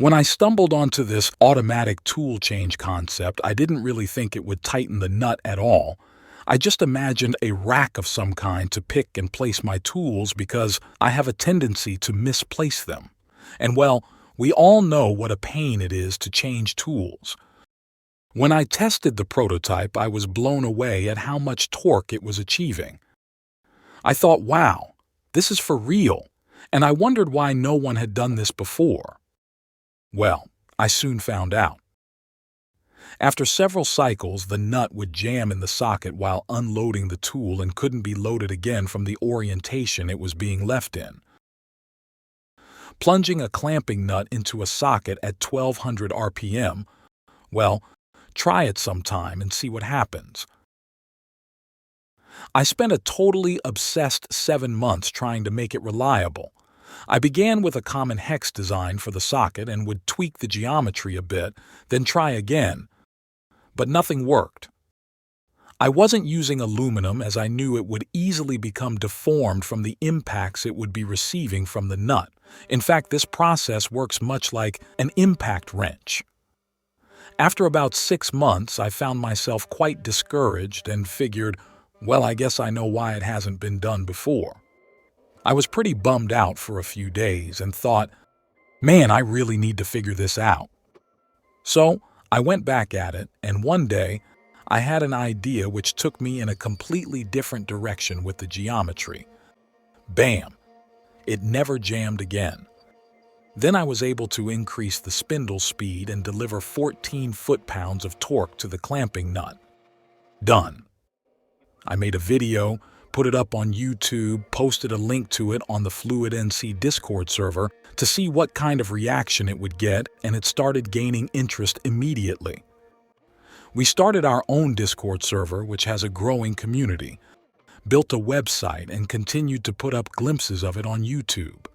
When I stumbled onto this automatic tool change concept, I didn't really think it would tighten the nut at all. I just imagined a rack of some kind to pick and place my tools because I have a tendency to misplace them. And well, we all know what a pain it is to change tools. When I tested the prototype, I was blown away at how much torque it was achieving. I thought, wow, this is for real, and I wondered why no one had done this before. Well, I soon found out. After several cycles, the nut would jam in the socket while unloading the tool and couldn't be loaded again from the orientation it was being left in. Plunging a clamping nut into a socket at 1200 RPM, well, try it sometime and see what happens. I spent a totally obsessed 7 months trying to make it reliable. I began with a common hex design for the socket and would tweak the geometry a bit, then try again. But nothing worked. I wasn't using aluminum as I knew it would easily become deformed from the impacts it would be receiving from the nut. In fact, this process works much like an impact wrench. After about 6 months, I found myself quite discouraged and figured, well, I guess I know why it hasn't been done before. I was pretty bummed out for a few days and thought, man, I really need to figure this out. So I went back at it, and one day I had an idea which took me in a completely different direction with the geometry. Bam! It never jammed again. Then I was able to increase the spindle speed and deliver 14 foot-pounds of torque to the clamping nut. Done. I made a video, put it up on YouTube, posted a link to it on the FluidNC Discord server to see what kind of reaction it would get, and it started gaining interest immediately. We started our own Discord server, which has a growing community, built a website, and continued to put up glimpses of it on YouTube.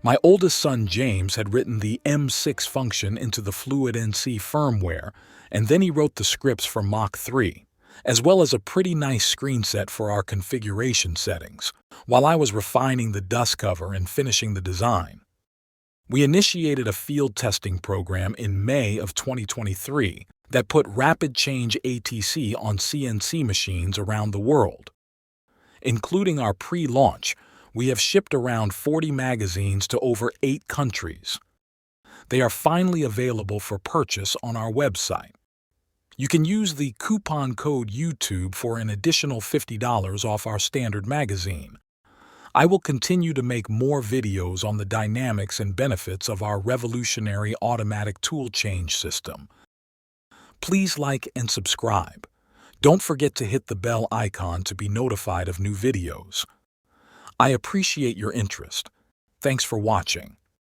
My oldest son James had written the M6 function into the FluidNC firmware, and then he wrote the scripts for Mach 3, as well as a pretty nice screen set for our configuration settings, while I was refining the dust cover and finishing the design. We initiated a field testing program in May of 2023 that put RapidChange ATC on CNC machines around the world. Including our pre-launch, we have shipped around 40 magazines to over 8 countries. They are finally available for purchase on our website. You can use the coupon code YouTube for an additional $50 off our standard magazine. I will continue to make more videos on the dynamics and benefits of our revolutionary automatic tool change system. Please like and subscribe. Don't forget to hit the bell icon to be notified of new videos. I appreciate your interest. Thanks for watching.